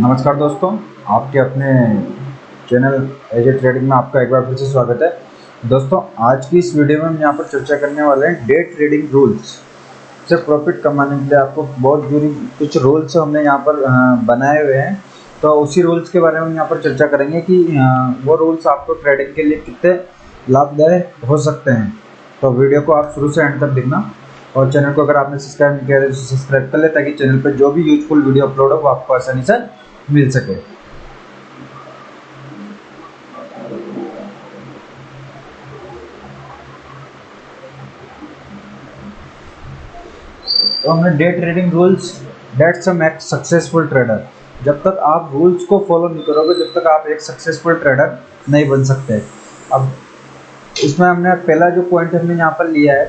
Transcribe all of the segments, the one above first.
नमस्कार दोस्तों, आपके अपने चैनल एजे ट्रेडिंग में आपका एक बार फिर से स्वागत है। दोस्तों, आज की इस वीडियो में हम यहाँ पर चर्चा करने वाले हैं डे ट्रेडिंग रूल्स से प्रॉफिट कमाने के लिए आपको बहुत जरूरी कुछ रूल्स हमने यहाँ पर बनाए हुए हैं। तो उसी रूल्स के बारे में हम यहाँ पर चर्चा करेंगे कि वो रूल्स आपको ट्रेडिंग के लिए कितने लाभदायक हो सकते हैं। तो वीडियो को आप शुरू से एंड तक देखना और चैनल को अगर आपने सब्सक्राइब नहीं किया तो सब्सक्राइब कर ले, ताकि चैनल पर जो भी यूजफुल वीडियो अपलोड हो वो आपको आसानी से मिल सके। तो हमने day trading rules that's a make successful trader. जब तक आप रूल्स को फॉलो नहीं करोगे, जब तक आप एक सक्सेसफुल ट्रेडर नहीं बन सकते। अब इसमें हमने पहला जो पॉइंट हमने यहाँ पर लिया है,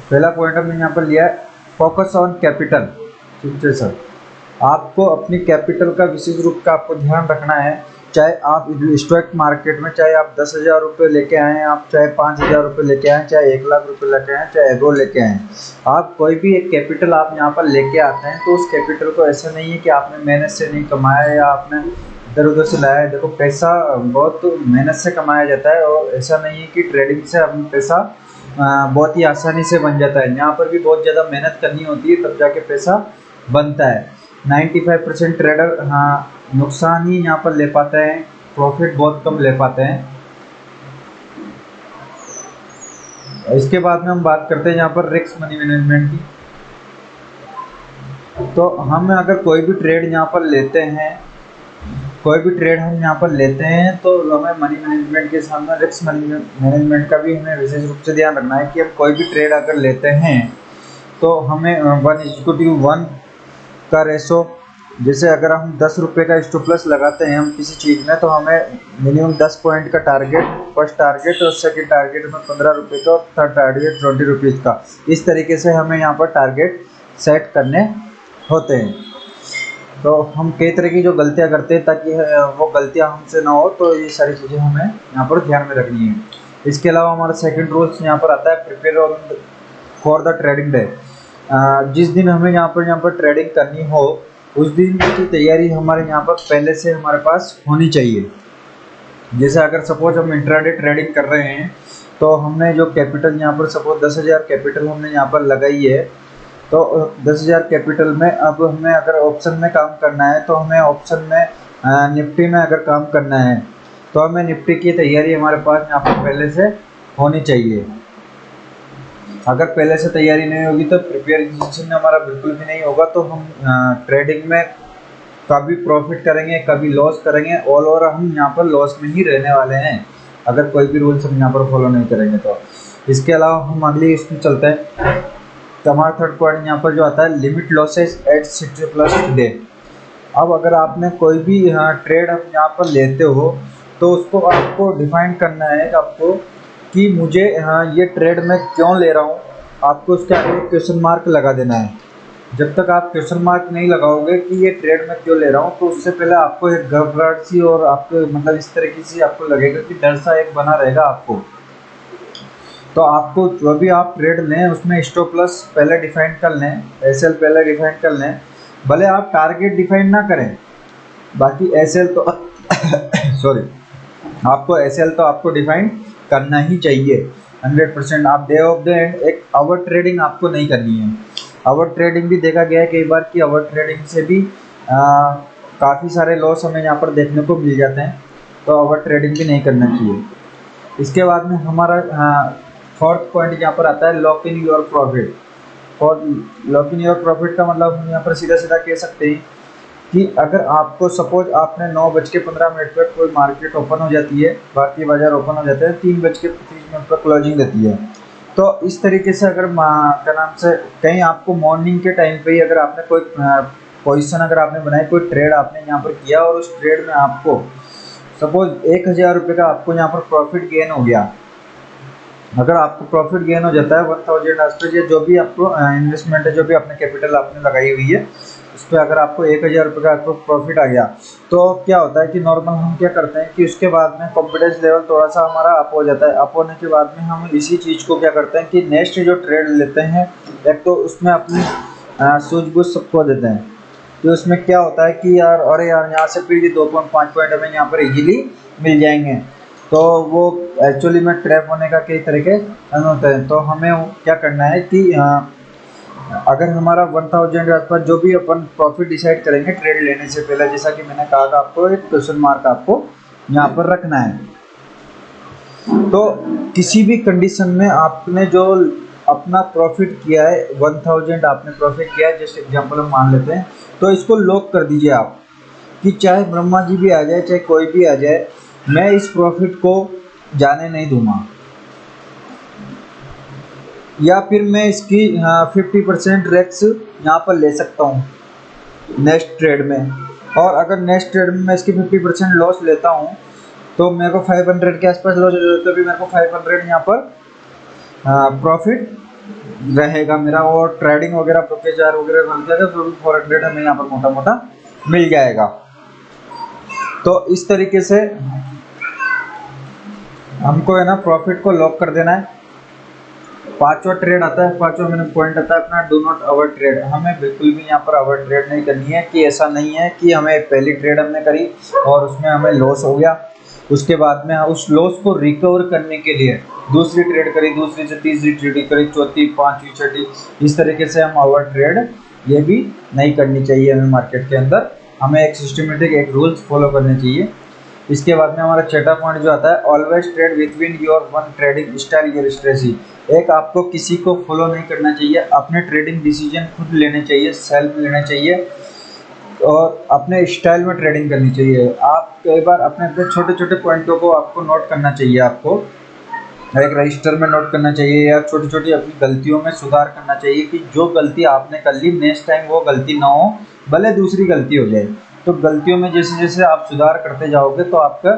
पहला पॉइंट हमने यहाँ पर लिया है फोकस ऑन कैपिटल। ठीक है सर, आपको अपनी कैपिटल का विशेष रूप का आपको ध्यान रखना है। चाहे आप स्टॉक मार्केट में चाहे आप 10,000 रुपये लेके आएँ, आप चाहे 5,000 रुपये लेके आएँ, चाहे 1,00,000 रुपये लेके आएँ, चाहे एग्रो लेके आएँ, आप कोई भी एक कैपिटल आप यहाँ पर लेके आते हैं तो उस कैपिटल को ऐसा नहीं है कि आपने मेहनत से नहीं कमाया या आपने इधर उधर से लाया है। देखो, पैसा बहुत मेहनत से कमाया जाता है और ऐसा नहीं है कि ट्रेडिंग से हम पैसा बहुत ही आसानी से बन जाता है। यहाँ पर भी बहुत ज़्यादा मेहनत करनी होती है, तब जाके पैसा बनता है। 95% ट्रेडर नुकसान ही यहाँ पर ले पाते हैं, प्रॉफिट बहुत कम ले पाते हैं। इसके बाद में हम बात करते हैं यहाँ पर रिस्क मनी मैनेजमेंट की। तो हम अगर कोई भी ट्रेड यहाँ पर लेते हैं, कोई भी ट्रेड हम यहाँ पर लेते हैं तो हमें मनी मैनेजमेंट के सामने रिस्क मैनेजमेंट का भी हमें विशेष रूप से ध्यान रखना है कि हम कोई भी ट्रेड अगर लेते हैं तो हमें 1:1 का रेशो, जैसे अगर हम 10 रुपये का स्टॉप लॉस लगाते हैं हम किसी चीज़ में, तो हमें मिनिमम 10 पॉइंट का टारगेट, फर्स्ट टारगेट और सेकंड टारगेट में 15 रुपये का और थर्ड टारगेट 20 रुपीज़ का, इस तरीके से हमें यहाँ पर टारगेट सेट करने होते हैं। तो हम कई तरह की जो गलतियाँ करते हैं ताकि वो गलतियाँ हमसे ना हो, तो ये सारी चीज़ें हमें यहाँ पर ध्यान में रखनी है। इसके अलावा हमारा सेकंड रूल्स यहाँ पर आता है prepare for the trading day. जिस दिन हमें यहाँ पर ट्रेडिंग करनी हो उस दिन की तैयारी हमारे यहाँ पर पहले से हमारे पास होनी चाहिए। जैसे अगर सपोज हम इंट्राडे ट्रेडिंग कर रहे हैं तो हमने जो कैपिटल यहाँ पर सपोज 10,000 कैपिटल हमने यहाँ पर लगाई है, तो 10,000 कैपिटल में अब हमें अगर ऑप्शन में काम करना है तो हमें ऑप्शन में निफ्टी में अगर काम करना है तो हमें निफ्टी की तैयारी हमारे पास यहाँ पर पहले से होनी चाहिए। अगर पहले से तैयारी नहीं होगी तो प्रिपरेशन हमारा बिल्कुल भी नहीं होगा, तो हम ट्रेडिंग में कभी प्रॉफिट करेंगे कभी लॉस करेंगे, ऑल ओवर हम यहाँ पर लॉस में ही रहने वाले हैं अगर कोई भी रूल्स हम यहाँ पर फॉलो नहीं करेंगे तो। इसके अलावा हम अगली इसमें चलते हैं। तो हमारा थर्ड पॉइंट यहाँ पर जो आता है लिमिट लॉसेस एट 60+ डे। अब अगर आपने कोई भी ट्रेड आप यहाँ पर लेते हो तो उसको आपको डिफाइन करना है आपको कि मुझे ये ट्रेड मैं क्यों ले रहा हूँ। आपको उसके आगे क्वेश्चन मार्क लगा देना है। जब तक आप क्वेश्चन मार्क नहीं लगाओगे कि ये ट्रेड मैं क्यों ले रहा हूँ, तो उससे पहले आपको एक घबराहट सी और आपको मतलब इस तरीके से आपको लगेगा कि डर सा एक बना रहेगा आपको। तो आपको जो भी आप ट्रेड लें उसमें स्टॉप लॉस पहले डिफाइन कर लें, एसएल पहले डिफाइन कर लें। भले आप टारगेट डिफाइन ना करें, बाकी एसएल तो सॉरी, आपको एसएल तो आपको डिफाइन करना ही चाहिए 100%। आप डे ऑफ द एंड एक आवर ट्रेडिंग आपको नहीं करनी है। आवर ट्रेडिंग भी देखा गया है कई बार कि आवर ट्रेडिंग से भी काफ़ी सारे लॉस हमें यहाँ पर देखने को मिल जाते हैं, तो आवर ट्रेडिंग भी नहीं करना चाहिए। इसके बाद में हमारा फोर्थ पॉइंट यहाँ पर आता है लॉक इन योर प्रॉफिट। और लॉक इन योर प्रॉफिट का मतलब हम यहाँ पर सीधा सीधा कह सकते हैं कि अगर आपको सपोज आपने 9:15 पर कोई मार्केट ओपन हो जाती है, भारतीय बाजार ओपन हो जाता है, 3:30 पर क्लोजिंग देती है, तो इस तरीके से अगर क्या नाम से कहीं आपको मॉर्निंग के टाइम पे ही अगर आपने कोई पोजीशन अगर आपने बनाई, कोई ट्रेड आपने यहाँ पर किया और उस ट्रेड में आपको सपोज 1,000 रुपये का आपको यहाँ पर प्रॉफिट गेन हो गया। अगर आपको प्रॉफिट गेन हो जाता है 1,000 आसपास, या जो भी आपको इन्वेस्टमेंट है, जो भी आपने कैपिटल आपने लगाई हुई है उस पर अगर आपको 1,000 रुपये का आपको प्रॉफिट आ गया, तो क्या होता है कि नॉर्मल हम क्या करते हैं कि उसके बाद में कॉन्फिडेंस लेवल थोड़ा सा हमारा अप हो जाता है। अप होने के बाद में हम इसी चीज़ को क्या करते हैं कि नेक्स्ट जो ट्रेड लेते हैं, एक तो उसमें अपनी सूझबूझ सबको देते हैं। तो उसमें क्या होता है कि यार अरे यार यहाँ से फिर ये 2.5 पॉइंट हमें यहाँ पर इजीली मिल जाएंगे, तो वो एक्चुअली में ट्रैप होने का कई तरीके होते हैं। तो हमें क्या करना है कि अगर हमारा 1000 के आसपास जो भी अपन प्रॉफिट डिसाइड करेंगे ट्रेड लेने से पहले, जैसा कि मैंने कहा था आपको, एक क्वेश्चन मार्क आपको यहाँ पर रखना है। तो किसी भी कंडीशन में आपने जो अपना प्रॉफिट किया है 1000 आपने प्रॉफिट किया है, जैसे एग्जांपल हम मान लेते हैं, तो इसको लॉक कर दीजिए आप कि चाहे ब्रह्मा जी भी आ जाए, चाहे कोई भी आ जाए, मैं इस प्रॉफिट को जाने नहीं दूंगा, या फिर मैं इसकी 50% रिस्क यहाँ पर ले सकता हूँ नेक्स्ट ट्रेड में। और अगर नेक्स्ट ट्रेड में मैं इसकी 50% लॉस लेता हूँ तो मेरे को 500 के आसपास लॉस हो, तो भी मेरे को 500 यहाँ पर प्रॉफिट रहेगा मेरा, और ट्रेडिंग वगैरह प्रोकेचार वगैरह बन जाएगा, तो भी 400 हमें यहाँ पर मोटा मोटा मिल जाएगा। तो इस तरीके से हमको है ना प्रॉफिट को लॉक कर देना है। पांचवा ट्रेड आता है, पांचवा मैंने पॉइंट आता है अपना, डू नॉट अवर ट्रेड। हमें बिल्कुल भी यहाँ पर अवर ट्रेड नहीं करनी है, कि ऐसा नहीं है कि हमें पहली ट्रेड हमने करी और उसमें हमें लॉस हो गया, उसके बाद में उस लॉस को रिकवर करने के लिए दूसरी ट्रेड करी, दूसरी से तीसरी ट्रेड करी, चौथी, पांचवी, छठी, इस तरीके से हम अवर ट्रेड ये भी नहीं करनी चाहिए हमें मार्केट के अंदर। हमें एक सिस्टमेटिक एक रूल्स फॉलो करने चाहिए। इसके बाद में हमारा छठा पॉइंट जो आता है, always trade between your one trading style your strategy. एक आपको किसी को फॉलो नहीं करना चाहिए, अपने ट्रेडिंग डिसीजन खुद लेने चाहिए, सेल्फ लेने चाहिए, और अपने स्टाइल में ट्रेडिंग करनी चाहिए। आप कई बार अपने अपने छोटे छोटे पॉइंटों को आपको नोट करना चाहिए, आपको एक रजिस्टर में नोट करना चाहिए, या छोटी छोटी अपनी गलतियों में सुधार करना चाहिए, कि जो गलती आपने कर ली नेक्स्ट टाइम वो गलती ना हो, भले दूसरी गलती हो जाए। तो गलतियों में जैसे जैसे आप सुधार करते जाओगे तो आपका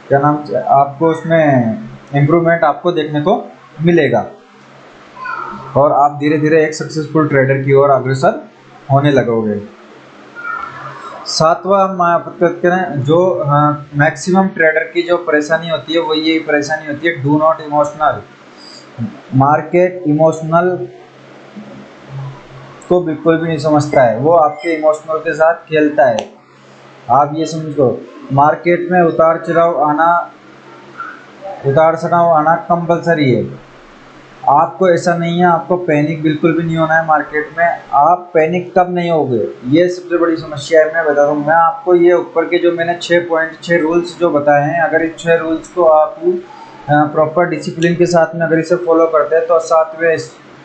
क्या नाम, आपको उसमें इम्प्रूवमेंट आपको देखने को मिलेगा, और आप धीरे धीरे एक सक्सेसफुल ट्रेडर की ओर अग्रसर होने लगोगे। सातवां हम करें, जो मैक्सिमम ट्रेडर की जो परेशानी होती है वो ये परेशानी होती है, do not emotional. Market emotional को बिल्कुल भी नहीं समझता है, वो आपके इमोशनल के साथ खेलता है। आप ये समझो, मार्केट में उतार चढ़ाव आना कंपलसरी है। आपको ऐसा नहीं है, आपको पैनिक बिल्कुल भी नहीं होना है मार्केट में। आप पैनिक कब नहीं होगे, ये सबसे बड़ी समस्या है। मैं बता दूँ, मैं आपको ये ऊपर के जो मैंने 6 रूल्स जो बताए हैं, अगर इस 6 रूल्स को आप प्रॉपर डिसिप्लिन के साथ में अगर इसे फॉलो करते हैं, तो 7वें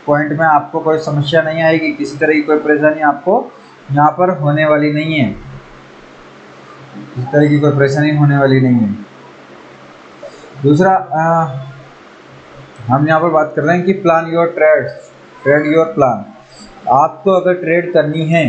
पॉइंट में आपको कोई समस्या नहीं आएगी, किसी तरह की कोई परेशानी आपको यहाँ पर होने वाली नहीं है, इस तरह की कोई परेशानी होने वाली नहीं है। दूसरा हम यहाँ पर बात कर रहे हैं कि plan your trade your plan. आपको अगर ट्रेड करनी है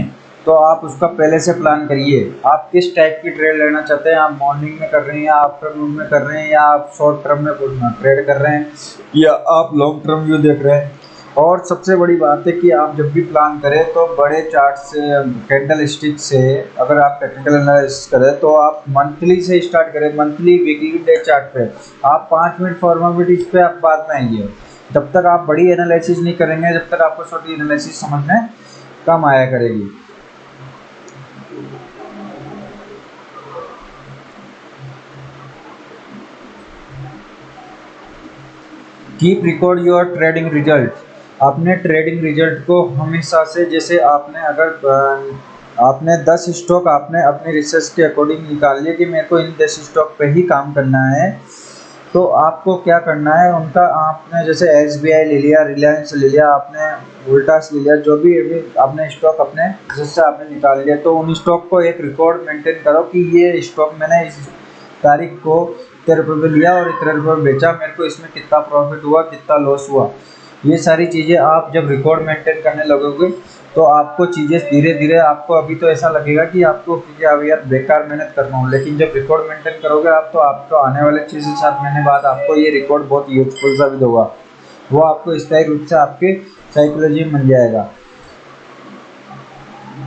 तो आप उसका पहले से प्लान करिए। आप किस टाइप की ट्रेड लेना चाहते हैं, आप मॉर्निंग में कर रहे हैं या आफ्टरनून में कर रहे हैं, या आप शॉर्ट टर्म में ट्रेड कर रहे हैं, या आप लॉन्ग टर्म व्यू देख रहे हैं। और सबसे बड़ी बात है कि आप जब भी प्लान करें तो बड़े चार्ट से, कैंडल स्टिक से, अगर आप टेक्निकल एनालिसिस करें तो आप मंथली से स्टार्ट करें, मंथली, वीकली, डे चार्ट पे। आप 5 मिनट फॉर्मेलिटीज पे आप बाद में आइए। जब तक आप बड़ी एनालिसिस नहीं करेंगे, जब तक आपको छोटी एनालिसिस समझ में कम आया करेगी। Keep record your trading result. अपने ट्रेडिंग रिजल्ट को हमेशा से, जैसे आपने अगर आपने 10 स्टॉक आपने अपनी रिसर्च के अकॉर्डिंग निकाल लिया कि मेरे को इन 10 स्टॉक पे ही काम करना है, तो आपको क्या करना है, उनका आपने जैसे SBI ले लिया, रिलायंस ले लिया, आपने वोल्टास ले लिया, जो भी आपने स्टॉक अपने रिसर्च से आपने निकाल लिया, तो उन स्टॉक को एक रिकॉर्ड मेंटेन करो कि ये स्टॉक मैंने इस तारीख को ₹13 लिया और ₹13 बेचा, मेरे को इसमें कितना प्रॉफिट हुआ, कितना लॉस हुआ। ये सारी चीज़ें आप जब रिकॉर्ड मेंटेन करने लगोगे तो आपको चीज़ें धीरे धीरे, आपको अभी तो ऐसा लगेगा कि आपको अब यार बेकार मेहनत कर रहा हूँ, लेकिन जब रिकॉर्ड मेंटेन करोगे आप, तो आपको आने वाले 6 से 7 महीने बाद आपको ये रिकॉर्ड बहुत यूजफुल साबित होगा। वो आपको स्थायी रूप से आपके साइकोलॉजी में बन जाएगा।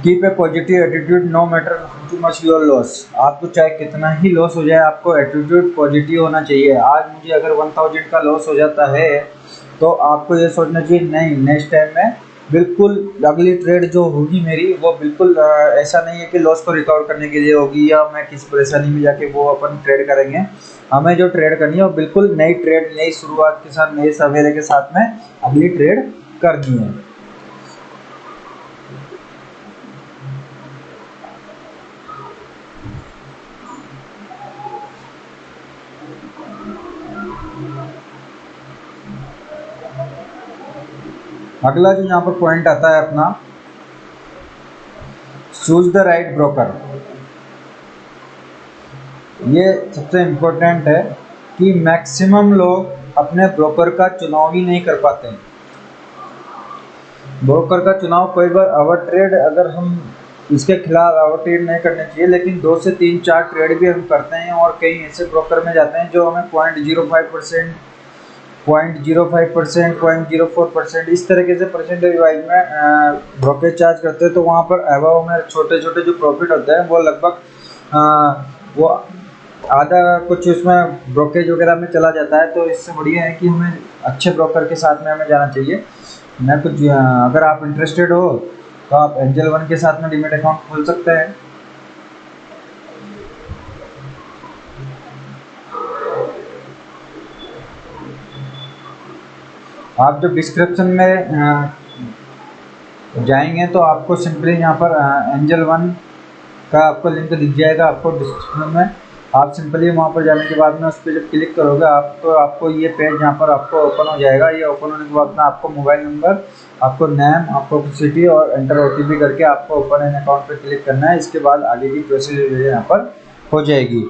Keep a positive attitude no matter how much your loss. आपको चाहे कितना ही लॉस हो जाए, आपको एटीट्यूड पॉजिटिव होना चाहिए। आज मुझे अगर 1000 का लॉस हो जाता है तो आपको ये सोचना चाहिए, नहीं, नेक्स्ट टाइम मैं बिल्कुल अगली ट्रेड जो होगी मेरी वो बिल्कुल ऐसा नहीं है कि लॉस को रिकवर करने के लिए होगी या मैं किसी परेशानी में जाके वो अपन ट्रेड करेंगे। हमें जो ट्रेड करनी है वो बिल्कुल नई ट्रेड, नई शुरुआत के साथ, नए सवेरे के साथ में अगली ट्रेड करनी है। अगला जो यहाँ पर पॉइंट आता है अपना, चूज द राइट ब्रोकर। ये सबसे इम्पोर्टेंट है कि मैक्सिमम लोग अपने ब्रोकर का चुनाव ही नहीं कर पाते हैं। ब्रोकर का चुनाव कोई बार ओवर ट्रेड, अगर हम इसके खिलाफ ओवर ट्रेड नहीं करने चाहिए, लेकिन 2 से 3-4 ट्रेड भी हम करते हैं और कई ऐसे ब्रोकर में जाते हैं जो हमें 0.05%, 0.05%, 0.04% इस तरीके से परसेंटेज वाइज में ब्रोकेज चार्ज करते हैं। तो वहाँ पर अबव में छोटे छोटे जो प्रॉफिट होते हैं वो लगभग वो आधा कुछ उसमें ब्रोकेज वगैरह में चला जाता है। तो इससे बढ़िया है कि हमें अच्छे ब्रोकर के साथ में हमें जाना चाहिए। मैं कुछ अगर आप इंटरेस्टेड हो तो आप एंजल वन के साथ में डीमैट अकाउंट खोल सकते हैं। आप जब डिस्क्रिप्शन में जाएंगे तो आपको सिंपली यहाँ पर एंजल वन का आपको लिंक दिख जाएगा आपको डिस्क्रिप्शन में। आप सिंपली वहाँ पर जाने के बाद में उस पर जब क्लिक करोगे आप तो आपको ये पेज यहाँ पर आपको ओपन हो जाएगा। ये ओपन होने के बाद में आपको मोबाइल नंबर, आपको नेम, आपको सिटी और एंटर OTP करके आपको ओपन एन अकाउंट पर क्लिक करना है। इसके बाद आगे की प्रोसेस यहाँ पर हो जाएगी।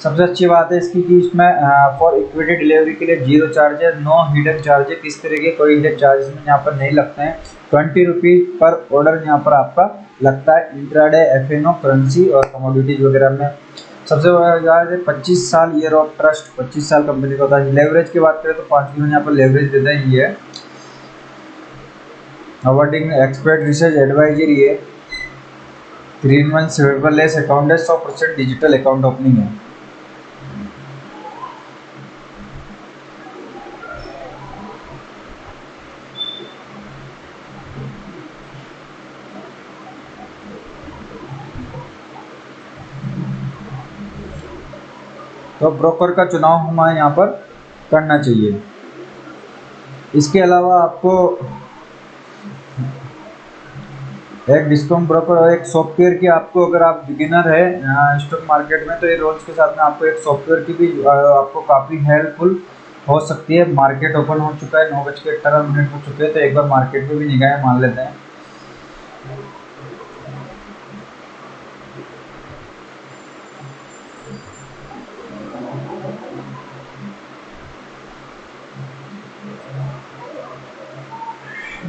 सबसे अच्छी बात है इसकी कि इसमें फॉर इक्विटी डिलीवरी के लिए 0 चार्ज है, नो हिडन चार्ज है। किस तरह के कोई हिडन चार्जेस में यहाँ पर नहीं लगते हैं। 20 रुपीज़ पर ऑर्डर यहाँ पर आपका लगता है इंट्राडे, FNO, करेंसी और कमोडिटीज वगैरह में। सबसे बड़ा है 25 साल ईयर ऑफ ट्रस्ट, 25 साल कंपनी का होता है। लेवरेज की बात करें तो 5 मिलियन यहाँ पर लेवरेज देता है। ये अवॉर्डिंग एक्सपर्ट रिसर्च एडवाइजर, ये 3 मंथ्स पेपरलेस अकाउंट है, 100% डिजिटल अकाउंट ओपनिंग है। तो ब्रोकर का चुनाव हमें यहाँ पर करना चाहिए। इसके अलावा आपको एक डिस्काउंट ब्रोकर और एक सॉफ्टवेयर की आपको, अगर आप बिगिनर है स्टॉक मार्केट में, तो ये रोल्स के साथ में आपको एक सॉफ्टवेयर की भी आपको काफ़ी हेल्पफुल हो सकती है। मार्केट ओपन हो चुका है, 9:18 हो चुके हैं, तो एक बार मार्केट में भी निगाहें मान लेते हैं।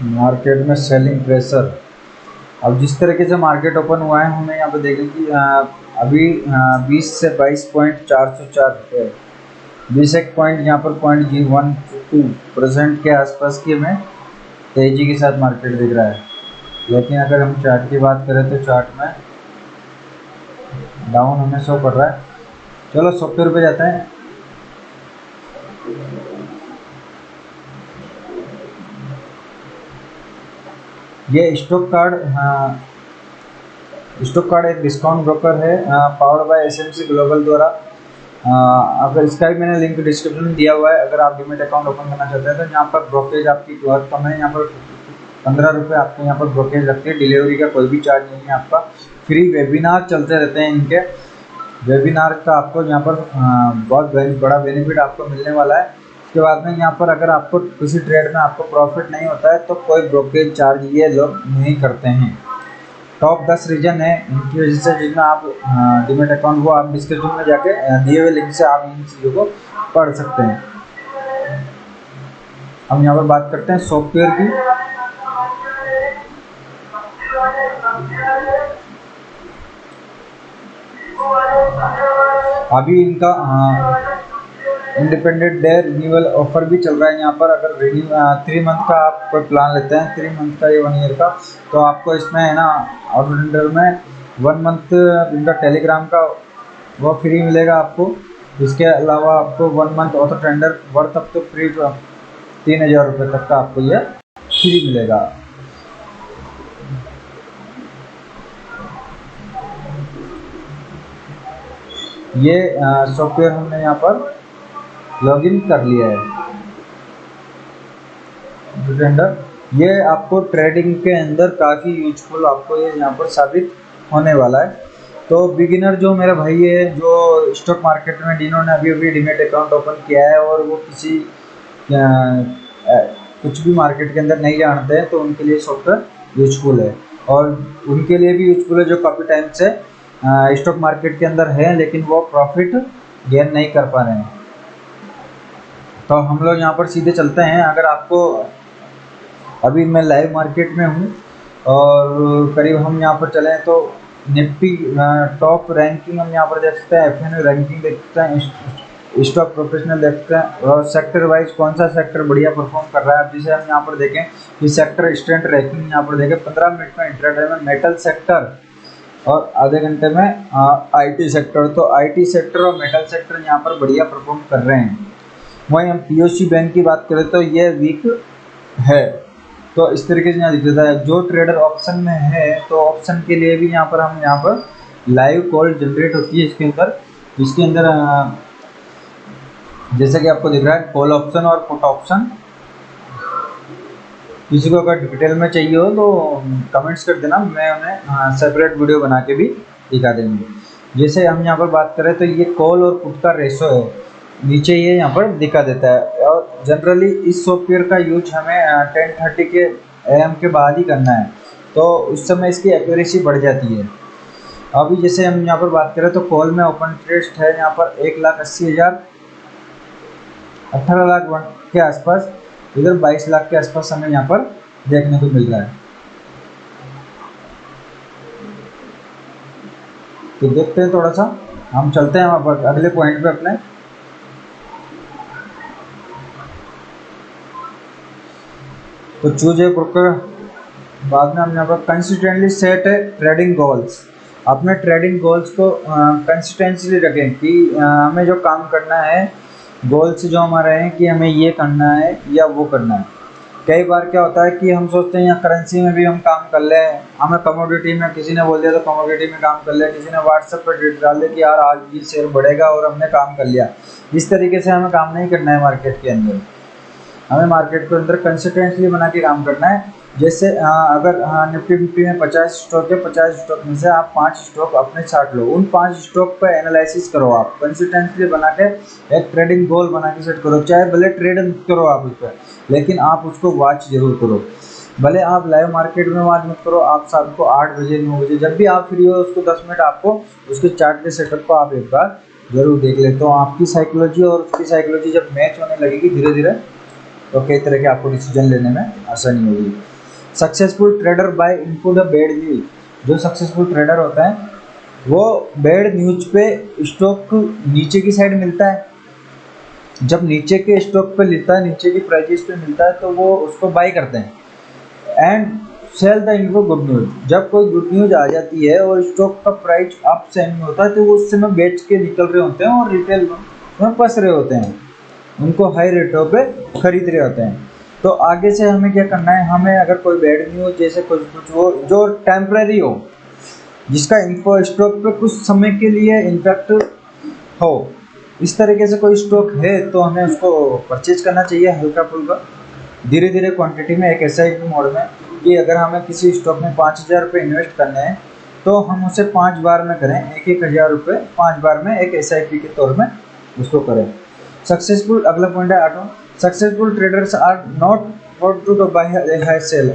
मार्केट में सेलिंग प्रेशर, अब जिस तरीके से मार्केट ओपन हुआ है हमें यहाँ पे देखें कि अभी 20 से 22.404 है, 20 एक पॉइंट यहाँ पर 0.12% के आसपास की हमें तेजी के साथ मार्केट दिख रहा है। लेकिन अगर हम चार्ट की बात करें तो चार्ट में डाउन हमें शो कर रहा है। चलो सॉफ्टवेयर पे जाते हैं। ये स्टॉक कार्ड एक डिस्काउंट ब्रोकर है पावर्ड बाय SMC ग्लोबल द्वारा। अगर इसका भी मैंने लिंक डिस्क्रिप्शन में दिया हुआ है। अगर आप डीमैट अकाउंट ओपन करना चाहते हैं तो यहाँ पर ब्रोकेज आपकी बहुत कम है। यहाँ पर 15 रुपये आपको यहाँ पर ब्रोकेज लगती है। डिलीवरी का कोई भी चार्ज नहीं है आपका। फ्री वेबिनार चलते रहते हैं इनके। वेबिनार का आपको यहाँ पर बहुत बड़ा बेनिफिट आपको मिलने वाला है। उसके बाद में यहाँ पर अगर आपको किसी ट्रेड में आपको प्रॉफिट नहीं होता है तो कोई ब्रोकेज चार्ज ये लोग नहीं करते हैं। टॉप 10 रीजन है इनकी वजह से जिसमें आप डीमैट अकाउंट वो आप डिस्क्रिप्शन में जाके दिए हुए लिंक से आप इन चीज़ों को पढ़ सकते हैं। हम यहाँ पर बात करते हैं सॉफ्टवेयर की। अभी इनका इंडिपेंडेंट डे रिन्यूअल ऑफर भी चल रहा है। यहाँ पर अगर 3 मंथ का आप कोई प्लान लेते हैं, 3 मंथ का या 1 ईयर का, तो आपको इसमें है ना ऑटो में 1 मंथ इनका टेलीग्राम का वो फ्री मिलेगा आपको। इसके अलावा आपको 1 month auto tender worth up तो फ्री 3000 रुपये तक का आपको यह फ्री मिलेगा। ये सॉफ्टवेयर हमने यहाँ पर लॉगिन कर लिया है अंडर। ये आपको ट्रेडिंग के अंदर काफ़ी यूजफुल आपको ये यहाँ पर साबित होने वाला है। तो बिगिनर जो मेरा भाई है जो स्टॉक मार्केट में जिन्होंने अभी अभी डीमेट अकाउंट ओपन किया है और वो किसी कुछ भी मार्केट के अंदर नहीं जानते हैं, तो उनके लिए सॉफ्टवेयर यूजफुल है। और उनके लिए भी यूजफुल है जो काफ़ी टाइम से स्टॉक मार्केट के अंदर है लेकिन वो प्रॉफिट गेन नहीं कर पा रहे हैं। तो हम लोग यहाँ पर सीधे चलते हैं। अगर आपको अभी मैं लाइव मार्केट में हूँ और करीब हम यहाँ पर चलें तो निफ्टी टॉप रैंकिंग हम यहाँ पर देख सकते हैं, एफएनओ रैंकिंग देख सकते हैं, स्टॉक प्रोफेशनल देख सकते हैं और सेक्टर वाइज कौन सा सेक्टर बढ़िया परफॉर्म कर रहा है। अब जैसे हम यहाँ पर देखें कि सेक्टर स्ट्रेंथ रैंकिंग यहाँ पर देखें 15 मिनट में इंट्राडे में मेटल सेक्टर और आधे घंटे में आईटी सेक्टर। तो आईटी सेक्टर और मेटल सेक्टर यहाँ पर बढ़िया परफॉर्म कर रहे हैं। वहीं हम पीओसी बैंक की बात करें तो ये वीक है। तो इस तरीके से यहाँ दिख रहा है। जो ट्रेडर ऑप्शन में है तो ऑप्शन के लिए भी यहाँ पर लाइव कॉल जनरेट होती है इसके अंदर जैसे कि आपको दिख रहा है कॉल ऑप्शन और पुट ऑप्शन। किसी को अगर डिटेल में चाहिए हो तो कमेंट्स कर देना, मैं उन्हें सेपरेट वीडियो बना के भी दिखा देंगे। जैसे हम यहाँ पर बात करें तो ये कॉल और पुट का रेशो है, नीचे ये यहाँ पर दिखा देता है। और जनरली इस सॉफ्टवेयर का यूज हमें 10:30 के AM के बाद ही करना है, तो उस समय इसकी एक्यूरेसी बढ़ जाती है। अभी जैसे हम यहाँ पर बात करें तो कॉल में ओपन इंटरेस्ट है यहाँ पर 1,80,000 18 लाख के आसपास, इधर 22 लाख के आसपास हमें यहाँ पर देखने को मिल रहा है। तो देखते हैं, थोड़ा सा हम चलते हैं वहाँ पर अगले पॉइंट पे अपने। तो चूज ए ब्रोकर बाद में हम यहाँ पर कंसिस्टेंटली सेट है ट्रेडिंग गोल्स। अपने ट्रेडिंग गोल्स को कंसिस्टेंटली रखें कि हमें जो काम करना है, गोल्स जो हमारे हैं कि हमें ये करना है या वो करना है। कई बार क्या होता है कि हम सोचते हैं या करेंसी में भी हम काम कर ले, हमें कमोडिटी में किसी ने बोल दिया तो कमोडिटी में काम कर ले, किसी ने व्हाट्सएप पर डेट डाल दिया कि यार आज ये शेयर बढ़ेगा और हमने काम कर लिया। इस तरीके से हमें काम नहीं करना है मार्केट के अंदर। हमें मार्केट के अंदर कंसिस्टेंटली बना के काम करना है। जैसे अगर निफ्टी फिफ्टी में 50 स्टॉक है, 50 स्टॉक में से आप 5 स्टॉक अपने छाट लो, उन 5 स्टॉक पर एनालिसिस करो, आप कंसिस्टेंटली बना के एक ट्रेडिंग गोल बना के सेट करो। चाहे भले ट्रेड करो आप उस पर, लेकिन आप उसको वॉच जरूर करो। भले आप लाइव मार्केट में वॉच मत करो, आप शाम को 8 बजे 9 बजे जब भी आप फ्री हो उसको 10 मिनट आपको उसके चार्ट के सेटअप को आप एक बार जरूर देख ले। तो आपकी साइकोलॉजी और उसकी साइकोलॉजी जब मैच होने लगेगी धीरे धीरे, तो कई तरह के आपको डिसीजन लेने में आसानी होगी। Successful trader by input a bad news. जो सक्सेसफुल ट्रेडर होता है वो बैड न्यूज पे स्टॉक नीचे की साइड मिलता है, जब नीचे के स्टॉक पे मिलता है, नीचे की प्राइसेस पे मिलता है तो वो उसको बाय करते हैं। And sell the info good news. जब कोई गुड न्यूज आ जाती है और स्टॉक का प्राइस अप सेंड में होता है तो वो उस समय बेच के निकल रहे होते हैं और रिटेल में फंस रहे होते हैं, उनको हाई रेटों पे खरीद रहे होते हैं। तो आगे से हमें क्या करना है, हमें अगर कोई बैड न्यूज जैसे कुछ वो जो टेम्परेरी हो, जिसका इन्फो स्टॉक पे कुछ समय के लिए इम्पैक्ट हो, इस तरीके से कोई स्टॉक है तो हमें उसको परचेज करना चाहिए हल्का फुल्का धीरे धीरे क्वांटिटी में, एक SIP मोड में। कि अगर हमें किसी स्टॉक में 5,000 रुपये इन्वेस्ट करने हैं तो हम उसे 5 बार में करें, 1,000 रुपये 5 बार में एक SIP के तौर में उसको करें। सक्सेसफुल अगला पॉइंट है 8वां, successful traders are not what to buy high sell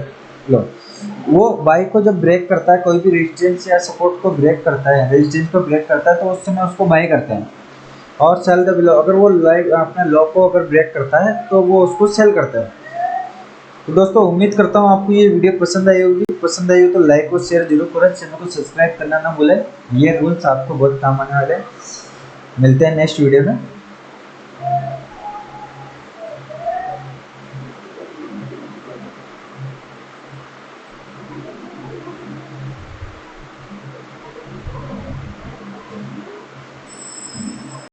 low. वो बाई को जब ब्रेक करता है, कोई भी रेजिस्टेंस या सपोर्ट को ब्रेक करता है, रेजिस्टेंस को ब्रेक करता है तो उस समय उसको बाई करते हैं। और सेल द बिलो, अगर वो लाइक अपने लो को अगर ब्रेक करता है तो वो उसको सेल करता है। तो दोस्तों उम्मीद करता हूँ आपको ये वीडियो पसंद आई होगी। पसंद आई हो तो लाइक और शेयर जरूर करें, चैनल को सब्सक्राइब करना ना भूलें। ये रूल्स आपको बहुत काम आने वाले हैं। मिलते हैं नेक्स्ट वीडियो में।